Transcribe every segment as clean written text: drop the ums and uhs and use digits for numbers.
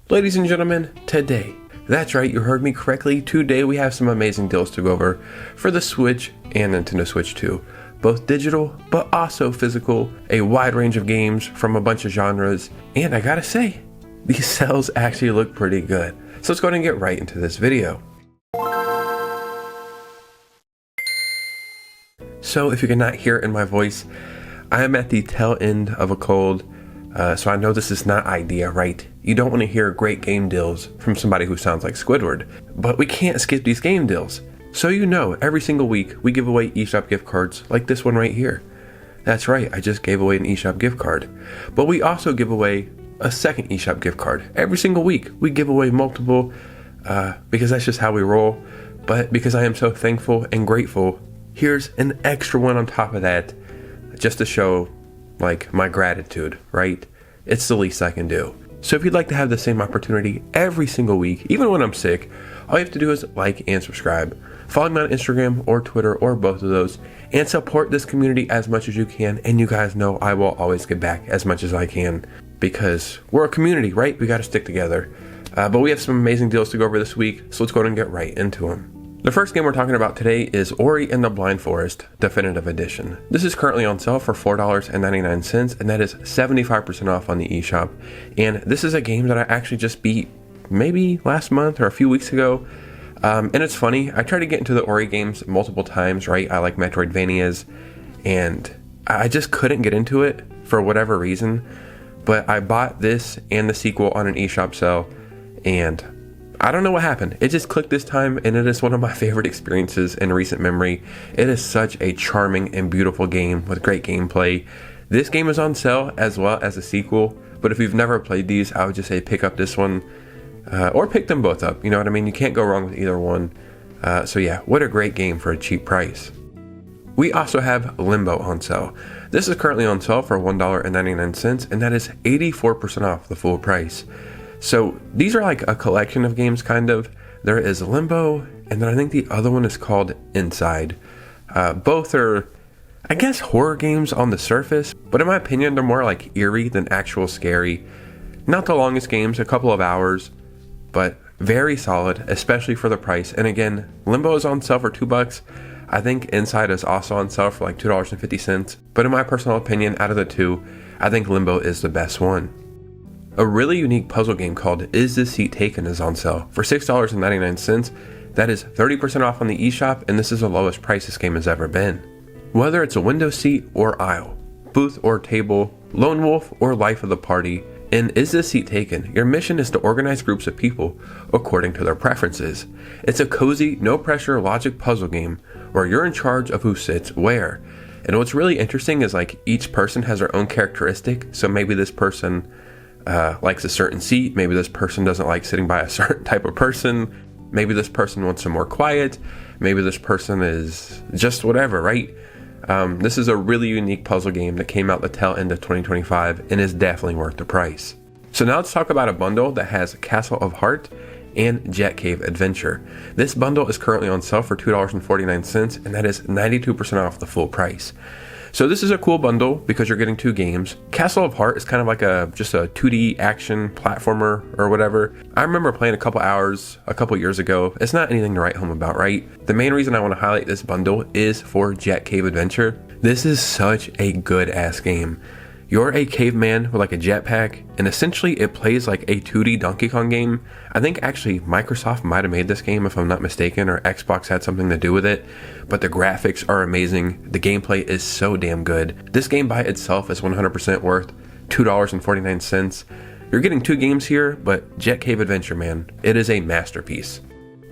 Ladies and gentlemen, today, that's right, you heard me correctly, today we have some amazing deals to go over for the Switch and Nintendo Switch 2. Both digital, but also physical, a wide range of games from a bunch of genres, and I gotta say, these sales actually look pretty good. So let's go ahead and get right into this video. So if you cannot hear it in my voice, I am at the tail end of a cold, so I know this is not ideal, right? You don't want to hear great game deals from somebody who sounds like Squidward, but we can't skip these game deals. So you know, every single week we give away eShop gift cards like this one right here. That's right, I just gave away an eShop gift card. But we also give away a second eShop gift card. Every single week we give away multiple, because that's just how we roll. But because I am so thankful and grateful, here's an extra one on top of that, just to show like my gratitude, right? It's the least I can do. So if you'd like to have the same opportunity every single week, even when I'm sick, all you have to do is like and subscribe. Follow me on Instagram or Twitter or both of those, and support this community as much as you can. And you guys know I will always get back as much as I can, because we're a community, right? We got to stick together. But we have some amazing deals to go over this week, so let's go ahead and get right into them. The first game we're talking about today is Ori and the Blind Forest Definitive Edition. This is currently on sale for $4.99, and that is 75% off on the eShop. And this is a game that I actually just beat maybe last month or a few weeks ago. And it's funny, I tried to get into the Ori games multiple times, right? I like Metroidvanias, and I just couldn't get into it for whatever reason. But I bought this and the sequel on an eShop sale, and I don't know what happened. It just clicked this time, and it is one of my favorite experiences in recent memory. It is such a charming and beautiful game with great gameplay. This game is on sale as well as a sequel, but if you've never played these, I would just say pick up this one, or pick them both up. You know what I mean? You can't go wrong with either one. So yeah, what a great game for a cheap price. We also have Limbo on sale. This is currently on sale for $1.99, and that is 84% off the full price. So these are like a collection of games, kind of. There is Limbo, and then I think the other one is called Inside. Both are, I guess, horror games on the surface, but in my opinion, they're more like eerie than actual scary. Not the longest games, a couple of hours, but very solid, especially for the price. And again, Limbo is on sale for $2. I think Inside is also on sale for like $2.50, but in my personal opinion, out of the two, I think Limbo is the best one. A really unique puzzle game called Is This Seat Taken is on sale for $6.99. That is 30% off on the eShop, and this is the lowest price this game has ever been. Whether it's a window seat or aisle, booth or table, lone wolf or life of the party, in Is This Seat Taken, your mission is to organize groups of people according to their preferences. It's a cozy, no pressure logic puzzle game where you're in charge of who sits where. And what's really interesting is like each person has their own characteristic, so maybe this person likes a certain seat, maybe this person doesn't like sitting by a certain type of person, maybe this person wants some more quiet, maybe this person is just whatever, right? This is a really unique puzzle game that came out the tail end of 2025 and is definitely worth the price. So now let's talk about a bundle that has Castle of Heart and Jet Cave Adventure. This bundle is currently on sale for $2.49, and that is 92% off the full price. So this is a cool bundle because you're getting two games. Castle of Heart is kind of like just a 2D action platformer or whatever. I remember playing a couple hours a couple years ago. It's not anything to write home about, right? The main reason I want to highlight this bundle is for Jet Cave Adventure. This is such a good ass game. You're a caveman with like a jetpack, and essentially it plays like a 2D Donkey Kong game. I think actually Microsoft might have made this game if I'm not mistaken, or Xbox had something to do with it, but the graphics are amazing. The gameplay is so damn good. This game by itself is 100% worth $2.49. You're getting two games here, but Jet Cave Adventure, man, it is a masterpiece.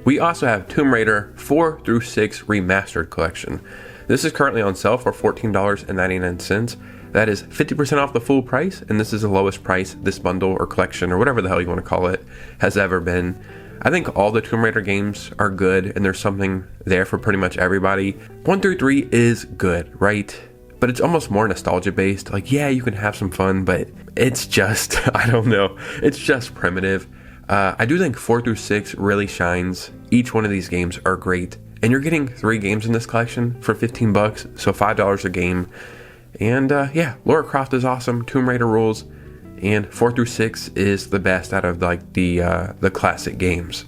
We also have Tomb Raider 4 through 6 Remastered Collection. This is currently on sale for $14.99. That is 50% off the full price, and this is the lowest price this bundle or collection or whatever the hell you want to call it has ever been. I think all the Tomb Raider games are good, and there's something there for pretty much everybody. 1 through 3 is good, right? But it's almost more nostalgia based. Like, yeah, you can have some fun, but it's just, I don't know, it's just primitive. I do think 4 through 6 really shines. Each one of these games are great, and you're getting 3 games in this collection for $15, so $5 a game. And yeah, Lara Croft is awesome, Tomb Raider rules, and 4 through 6 is the best out of like the classic games.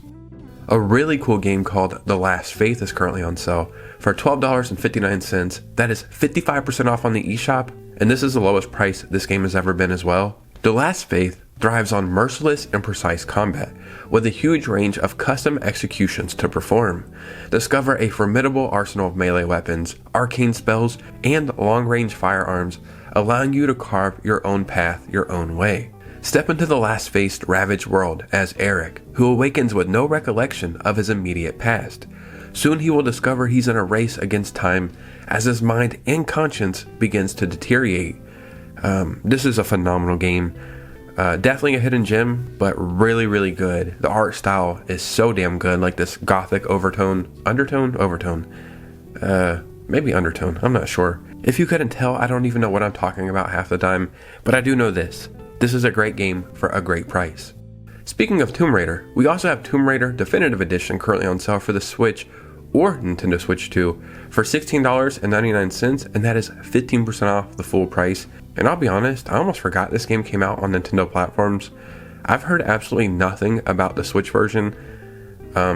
A really cool game called The Last Faith is currently on sale for $12.59. That is 55% off on the eShop, and this is the lowest price this game has ever been as well. The Last Faith thrives on merciless and precise combat, with a huge range of custom executions to perform. Discover a formidable arsenal of melee weapons, arcane spells, and long-range firearms, allowing you to carve your own path your own way. Step into the Last Faith's ravaged world as Eric, who awakens with no recollection of his immediate past. Soon he will discover he's in a race against time as his mind and conscience begins to deteriorate. This is a phenomenal game. Definitely a hidden gem, but really, really good. The art style is so damn good, like this gothic overtone, maybe undertone, I'm not sure. If you couldn't tell, I don't even know what I'm talking about half the time, but I do know this. This is a great game for a great price. Speaking of Tomb Raider, we also have Tomb Raider Definitive Edition currently on sale for the Switch or Nintendo Switch 2 for $16.99, and that is 15% off the full price. And I'll be honest, I almost forgot this game came out on Nintendo platforms. I've heard absolutely nothing about the Switch version,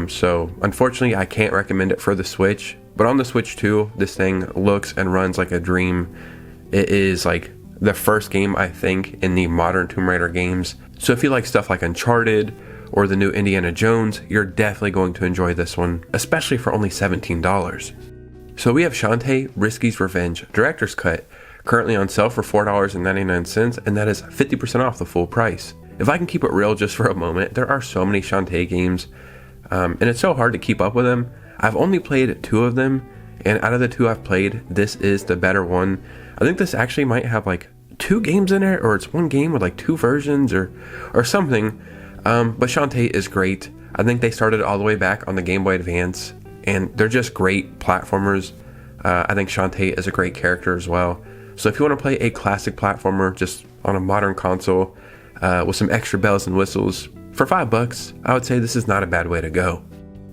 so unfortunately I can't recommend it for the Switch. But on the Switch 2, this thing looks and runs like a dream. It is like the first game, I think, in the modern Tomb Raider games. So if you like stuff like Uncharted or the new Indiana Jones, you're definitely going to enjoy this one, especially for only $17. So we have Shantae Risky's Revenge Director's Cut currently on sale for $4.99, and that is 50% off the full price. If I can keep it real just for a moment, there are so many Shantae games, and it's so hard to keep up with them. I've only played 2 of them, and out of the 2 I've played, this is the better one. I think this actually might have like 2 games in it, or it's 1 game with like 2 versions or something. But Shantae is great. I think they started all the way back on the Game Boy Advance, and they're just great platformers. I think Shantae is a great character as well. So if you want to play a classic platformer just on a modern console with some extra bells and whistles for $5, I would say this is not a bad way to go.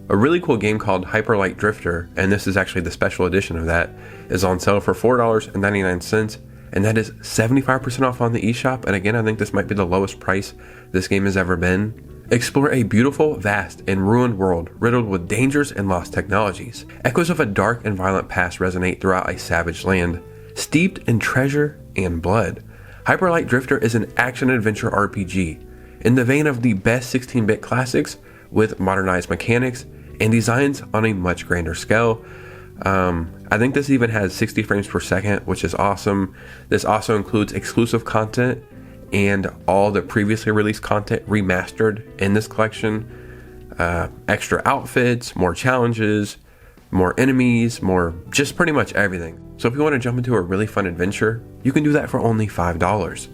A really cool game called Hyper Light Drifter, and this is actually the special edition of that, is on sale for $4.99, and that is 75% off on the eShop. And again, I think this might be the lowest price this game has ever been. Explore a beautiful, vast, and ruined world riddled with dangers and lost technologies. Echoes of a dark and violent past resonate throughout a savage land, steeped in treasure and blood. Hyper Light Drifter is an action-adventure RPG in the vein of the best 16-bit classics, with modernized mechanics and designs on a much grander scale. I think this even has 60 frames per second, which is awesome. This also includes exclusive content and all the previously released content remastered in this collection. Extra outfits, more challenges, more enemies, more just pretty much everything. So if you want to jump into a really fun adventure, you can do that for only $5.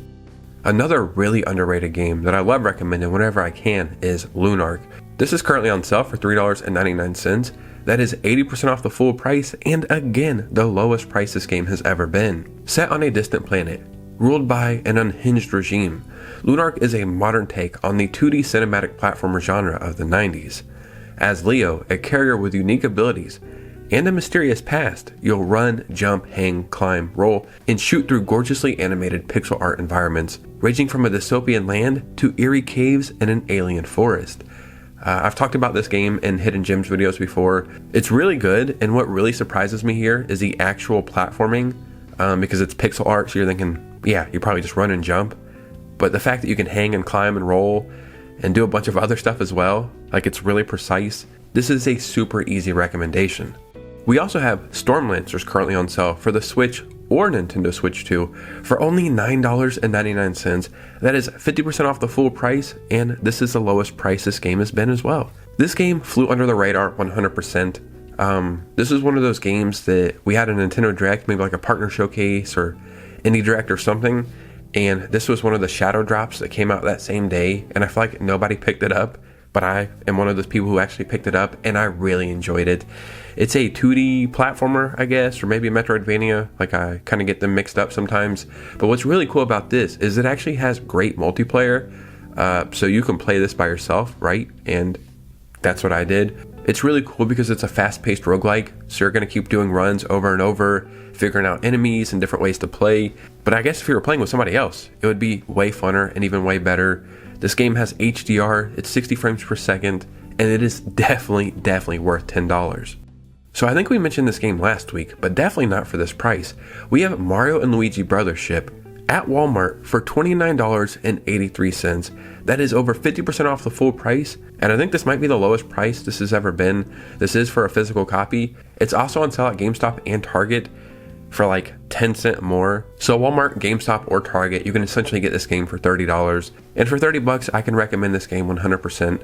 Another really underrated game that I love recommending whenever I can is LUNARK. This is currently on sale for $3.99. That is 80% off the full price, and again, the lowest price this game has ever been. Set on a distant planet, ruled by an unhinged regime, LUNARK is a modern take on the 2D cinematic platformer genre of the 90s. As Leo, a carrier with unique abilities and a mysterious past, you'll run, jump, hang, climb, roll, and shoot through gorgeously animated pixel art environments, ranging from a dystopian land to eerie caves and an alien forest. I've talked about this game in Hidden Gems videos before. It's really good, and what really surprises me here is the actual platforming, because it's pixel art, so you're thinking, yeah, you probably just run and jump. But the fact that you can hang and climb and roll and do a bunch of other stuff as well, like it's really precise, this is a super easy recommendation. We also have Stormlancers currently on sale for the Switch or Nintendo Switch 2 for only $9.99. That is 50% off the full price, and this is the lowest price this game has been as well. This game flew under the radar 100%. This is one of those games that we had a Nintendo Direct, maybe like a partner showcase or indie direct or something, and this was one of the shadow drops that came out that same day, and I feel like nobody picked it up, but I am one of those people who actually picked it up, and I really enjoyed it. It's a 2D platformer, I guess, or maybe a Metroidvania. Like, I kind of get them mixed up sometimes. But what's really cool about this is it actually has great multiplayer. So you can play this by yourself, right? And that's what I did. It's really cool because it's a fast-paced roguelike, so you're going to keep doing runs over and over, figuring out enemies and different ways to play. But I guess if you were playing with somebody else, it would be way funner and even way better. This game has HDR, it's 60 frames per second, and it is definitely worth $10. So I think we mentioned this game last week, but definitely not for this price. We have Mario and Luigi Brothership at Walmart for $29.83. That is over 50% off the full price, and I think this might be the lowest price this has ever been. This is for a physical copy. It's also on sale at GameStop and Target for like 10 cents more. So Walmart, GameStop, or Target, you can essentially get this game for $30. And for 30 bucks, I can recommend this game 100%.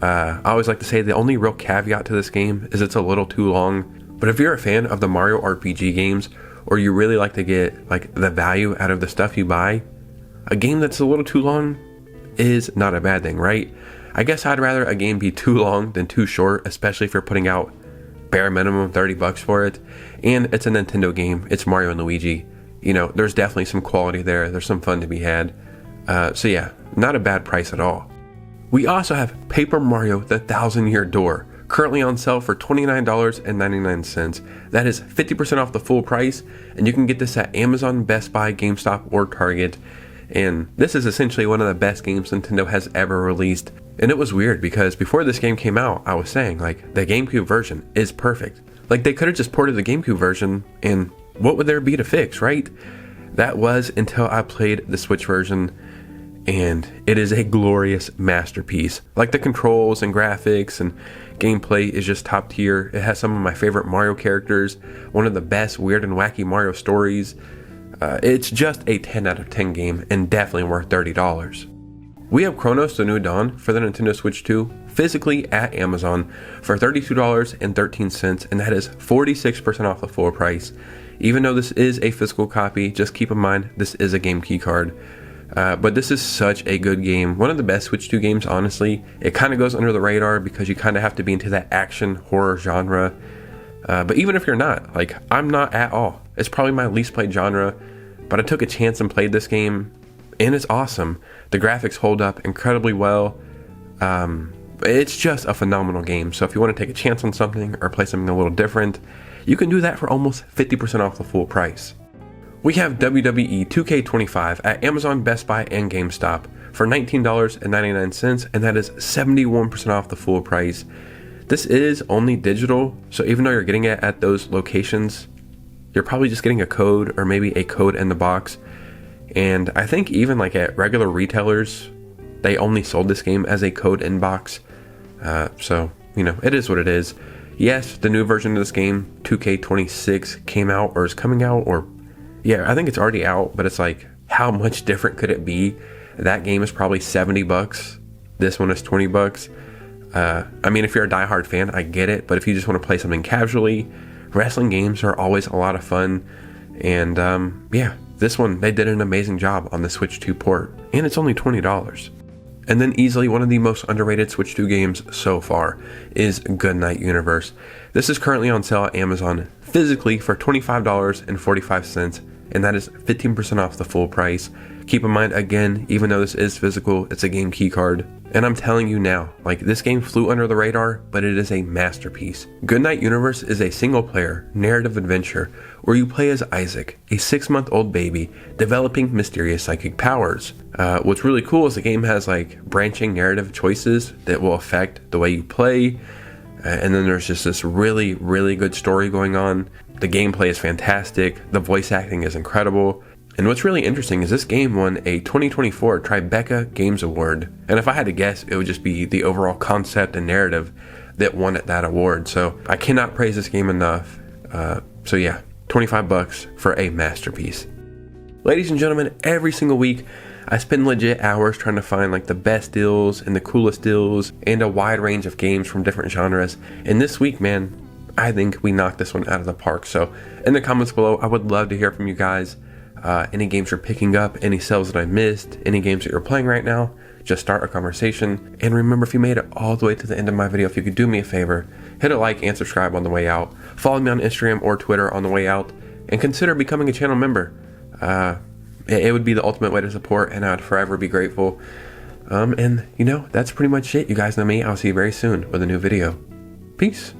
I always like to say the only real caveat to this game is it's a little too long. But if you're a fan of the Mario RPG games, or you really like to get like the value out of the stuff you buy, a game that's a little too long is not a bad thing, right? I guess I'd rather a game be too long than too short, especially if you're putting out bare minimum 30 bucks for it. And it's a Nintendo game, it's Mario and Luigi. You know, there's definitely some quality there, there's some fun to be had. So yeah, not a bad price at all. We also have Paper Mario The Thousand Year Door, currently on sale for $29.99. That is 50% off the full price, and you can get this at Amazon, Best Buy, GameStop, or Target. And this is essentially one of the best games Nintendo has ever released. And it was weird because before this game came out, I was saying like the GameCube version is perfect. Like they could have just ported the GameCube version, and what would there be to fix, right? That was until I played the Switch version, and it is a glorious masterpiece. Like the controls and graphics and gameplay is just top tier. It has some of my favorite Mario characters, one of the best weird and wacky Mario stories. It's just a 10 out of 10 game and definitely worth $30. We have CRONOS The New Dawn for the Nintendo Switch 2 physically at Amazon for $32.13, and that is 46% off the full price. Even though this is a physical copy, just keep in mind this is a game key card. But this is such a good game. One of the best Switch 2 games, honestly. It kind of goes under the radar because you kind of have to be into that action horror genre. But even if you're not, like, I'm not at all. It's probably my least played genre, but I took a chance and played this game, and it's awesome. The graphics hold up incredibly well. It's just a phenomenal game. So if you want to take a chance on something or play something a little different, you can do that for almost 50% off the full price. We have WWE 2K25 at Amazon, Best Buy, and GameStop for $19.99, and that is 71% off the full price. This is only digital, so even though you're getting it at those locations, you're probably just getting a code or maybe a code in the box. And I think even like at regular retailers, they only sold this game as a code in box. So, you know, it is what it is. Yes, the new version of this game, 2K26, came out or is coming out, or yeah, I think it's already out, but it's like, how much different could it be? That game is probably 70 bucks. This one is 20 bucks. I mean, if you're a diehard fan, I get it, but if you just want to play something casually, wrestling games are always a lot of fun. And yeah, this one, they did an amazing job on the Switch 2 port, and it's only $20. And then easily one of the most underrated Switch 2 games so far is Goodnight Universe. This is currently on sale at Amazon physically for $25.45, and that is 15% off the full price. Keep in mind, again, even though this is physical, it's a game key card. And I'm telling you now, like, this game flew under the radar, but it is a masterpiece. Goodnight Universe is a single-player narrative adventure where you play as Isaac, a 6-month-old baby developing mysterious psychic powers. What's really cool is the game has like branching narrative choices that will affect the way you play. And then there's just this really, really good story going on. The gameplay is fantastic. The voice acting is incredible. And what's really interesting is this game won a 2024 Tribeca Games Award. And if I had to guess, it would just be the overall concept and narrative that won at that award. So I cannot praise this game enough. So yeah, 25 bucks for a masterpiece. Ladies and gentlemen, every single week, I spend legit hours trying to find like the best deals and the coolest deals and a wide range of games from different genres. And this week, man, I think we knocked this one out of the park. So in the comments below, I would love to hear from you guys. Any games you're picking up, any sales that I missed, any games that you're playing right now, just start a conversation. And remember, if you made it all the way to the end of my video, if you could do me a favor, hit a like and subscribe on the way out. Follow me on Instagram or Twitter on the way out, and consider becoming a channel member. It would be the ultimate way to support, and I'd forever be grateful. And you know, that's pretty much it. You guys know me. I'll see you very soon with a new video. Peace.